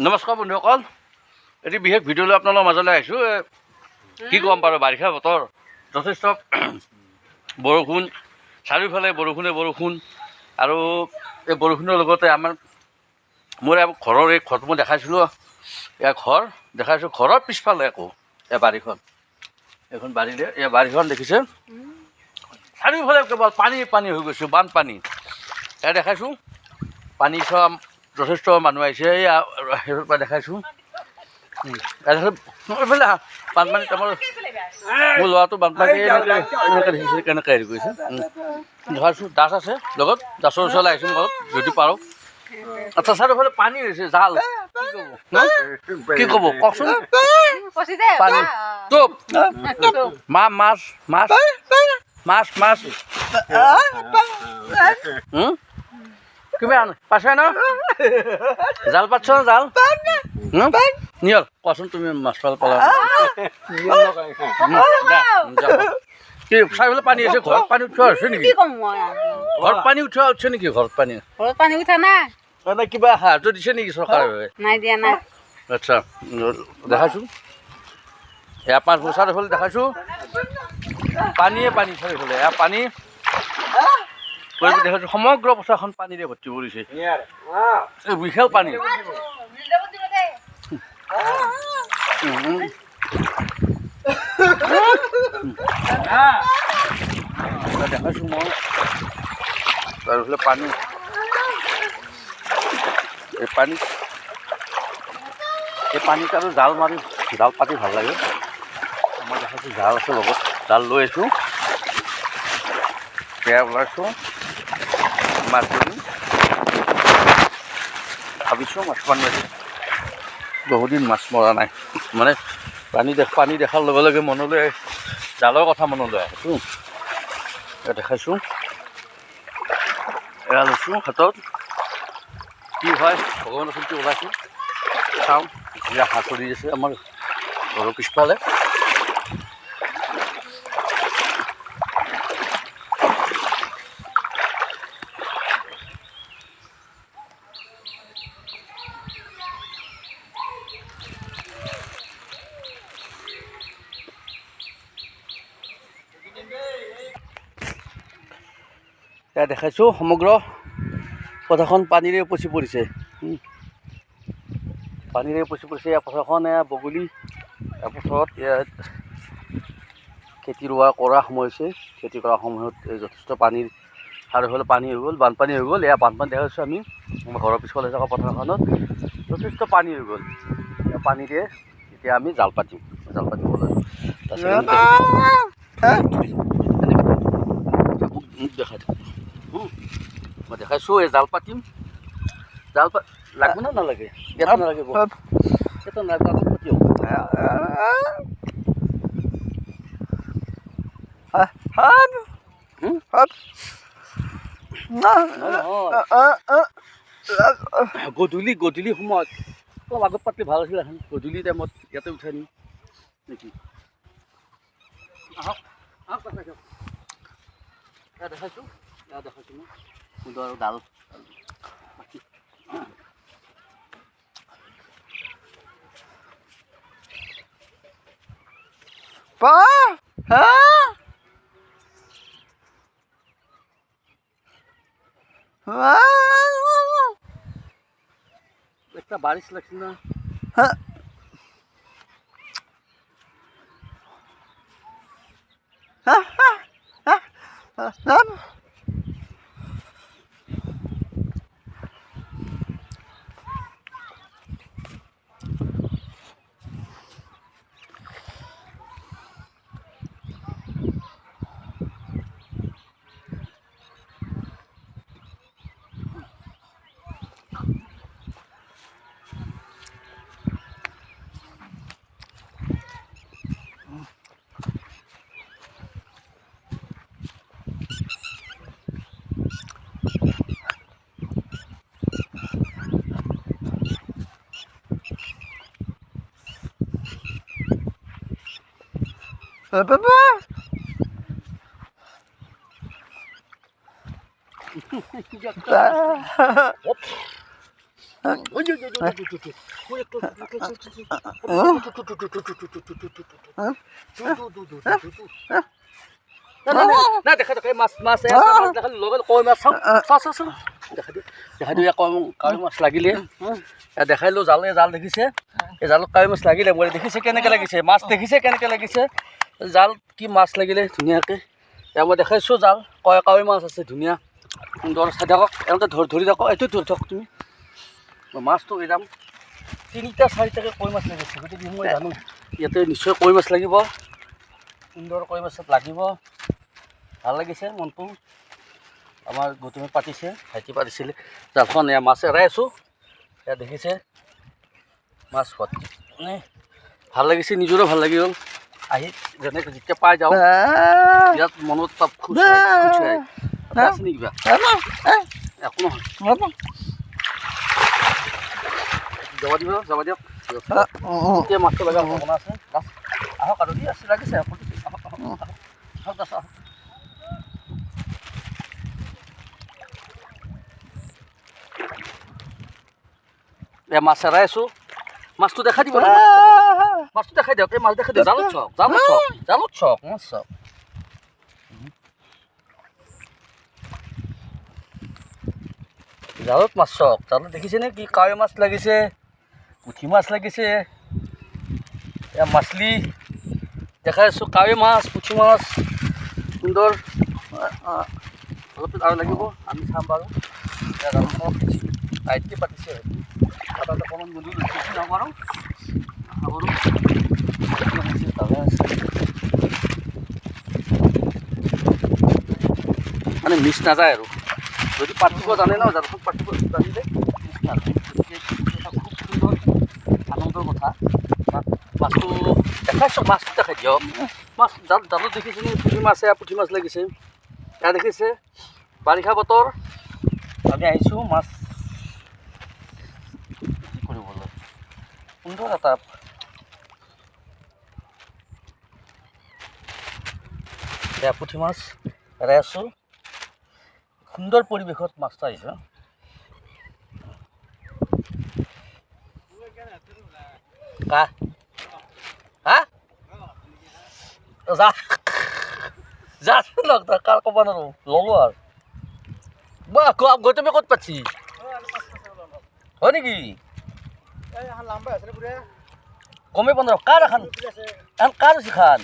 নমস্কাৰ বন্ধুসকল, এটি বিশেষ ভিডিঅ' লৈ আপোনালোকৰ মাজলৈ আহিছোঁ। কি ক'ম বাৰু, বাৰিষা বতৰ, যথেষ্ট বৰষুণ, চাৰিওফালে বৰষুণ আৰু এই বৰষুণৰ লগতে মোৰ ঘৰৰ এই ঘৰটো মই দেখাইছিলোঁ, ঘৰ দেখাইছোঁ। ঘৰৰ পিছফালে আকৌ এই বাৰীখন, এইখন বাৰীৰে এই বাৰীখন দেখিছে, চাৰিওফালে কেৱল পানী হৈ গৈছে, বানপানী। এয়া দেখাইছোঁ, পানী চোৱা যথেষ্ট মানুহ আহিছে। সেইটোৰ পৰা দেখাইছোঁ। এইফালে বানপানী মোৰ ল'ৰাটো বানপানী এনেকৈ দেখিছে, কেনেকৈ হেৰি কৰিছে। দেখাইছোঁ দাস আছে লগত, দাসৰ ওচৰলৈ আহিছোঁ ঘৰত যদি পাৰোঁ। আচ্ছা, চাৰিওফালে পানী হৈছে, জাল কি ক'ব কওকচোন। পানী চুপ, মাছ কিমান পাইছে ন? জাল পাতছ ন? জাল নিয়ল কোৱাচোন, তুমি মাছ পাল পালা কি? চাৰিওফালে পানী আছে, ঘৰত পানী উঠোৱা হৈছে নেকি? ঘৰত পানী উঠোৱা নেকি? ঘৰত পানী উঠা নাই, কিবা সাহায্য দিছে নেকি চৰকাৰে? নাই দিয়া নাই। আচ্ছা, দেখাইছোঁ এয়া পাঁচ বছৰ চাৰিওফালে দেখাইছোঁ, পানীয়ে চাৰিওফালে এয়া পানী দেখাইছোঁ। সমগ্ৰ পথাৰখন পানীৰে ভৰ্তি কৰিছে, বিশাল পানী। দেখাইছোঁ মই চাৰিওফালে পানী, এই পানীত আৰু জাল পাতি ভাল লাগে। মই দেখাইছোঁ জাল আছে লগত, জাল লৈ আছোঁ, সেয়া ওলাইছোঁ মাছ ধৰি। ভাবিছোঁ মাছ মাৰিম, বহুদিন মাছ মৰা নাই। মানে পানী দেখাৰ লগে লগে মনলৈ জালৰ কথা মনলৈ আহিছোঁ। এয়া দেখাইছোঁ, এয়া লৈছোঁ হাতত, কি হয় ভগৱানৰ ওচৰত ওলাইছোঁ, চাওঁ। এয়া হাতৰি আছে আমাৰ ঘৰৰ পিছফালে। এয়া দেখাইছোঁ সমগ্ৰ পথাৰখন পানীৰে উপচি পৰিছে, এয়া পথাৰখন এয়া বগলী। এয়া পথাৰত খেতি কৰা সময় হৈছে, খেতি কৰা সময়ত যথেষ্ট পানীৰ চাৰিওফালে পানী হৈ গ'ল, বানপানী হৈ গ'ল। এয়া বানপানী দেখাইছোঁ আমি আমাৰ ঘৰৰ পিছফালে থকা পথাৰখনত যথেষ্ট পানী হৈ গ'ল। পানীৰে এতিয়া আমি জাল পাতিম দেখাই মই দেখাইছোঁ। এই জাল পাতিম, লাগব না নালাগে? এটা নালাগে, এটা নালাগে পাতিও। গধূলি সময়ত অলপ আগত পাতিলে ভাল আছিল। গধূলি টাইমত ইয়াতে উঠাই নিম নেকি? আহক দেখাইছোঁ মই সুন্দৰ আৰু ডাল একটা বারিশ লাগছে না? না দেখা দেখা মাছ মাছ দেখা লগে কই মাছ চাওঁ দেখা দিওঁ কাৱৈ মাছ লাগিলে দেখাইলোঁ জালে জাল দেখিছে এই জালত কাৱৈ মাছ লাগিলে মই দেখিছে কেনেকৈ লাগিছে মাছ দেখিছে কেনেকৈ লাগিছে জাল কি মাছ লাগিলে ধুনীয়াকৈ এতিয়া মই দেখাইছোঁ জাল কাৱৈ মাছ আছে ধুনীয়া সুন্দৰ চাই থাকক এনেকৈ ধৰি থাকক এইটো ধৰি থাকক তুমি মাছটো এদাম 3টা 4টাকৈ কাৱৈ মাছ লাগিছে গতিকে মই জানো ইয়াতে নিশ্চয় কাৱৈ মাছ লাগিব সুন্দৰ কাৱৈ মাছত লাগিব ভাল লাগিছে মনটো আমাৰ গৌতমে পাতিছে ভাইটি পাতিছিলে জালখন এয়া মাছ এৰাই আছোঁ এয়া দেখিছে মাছ খোৱাত মানে ভাল লাগিছে নিজৰো ভাল লাগি গ'ল আহি যেনেকৈ যেতিয়া পাই যাওঁ ইয়াত মনত তাপ খুচ হয় আছে নেকি কিবা একো নহয় যাব দিয়ক এতিয়া মাছটো লগা সম্ভাৱনা আছে আহক আৰু দি আছে লাগিছে আহক আহক এয়া মাছ এৰাই আছোঁ মাছটো দেখাই দিব মাছটো দেখাই দিয়ক এই মাছ দেখাই দিয়ক জালত চক মাছ চক জালত মাছ চক জালত দেখিছেনে কি কাৱৈ মাছ লাগিছে পুঠি মাছ লাগিছে এয়া মাছলি দেখাই আছোঁ কাৱৈ মাছ পুঠি মাছ সুন্দৰ অলপ আৰু লাগিব আমি চাম বাৰু এতিয়া জালখন অলপ টাইটকৈ পাতিছে তাত অকণমান গধুৰ বেছি নাপাৰোঁ মানে মিছ নাযায় আৰু যদি পাতিব জানে ন জালখন পাতিব জানিলে মিছ নাযায় এটা খুব সুন্দৰ আনন্দৰ কথা মাছটো দেখাইছোঁ মাছটো দেখাই দিয়ক মাছ জালত দেখিছোঁ পুঠি মাছ এয়া পুঠি মাছ লাগিছে এয়া দেখিছে বাৰিষা বতৰ আমি আহিছোঁ মাছ কৰিবলৈ সুন্দৰ এটা এয়া পুঠি মাছ এৰাই আছোঁ সুন্দৰ পৰিৱেশত মাছটো আহিছে কাৰ ক'ব নোৱাৰোঁ ল'লোঁ আৰু বা গৌতমে ক'ত পাতিছি হয় নেকি গমেই পোৱা নোৱাৰোঁ কাৰ এখন কাৰ আছে খান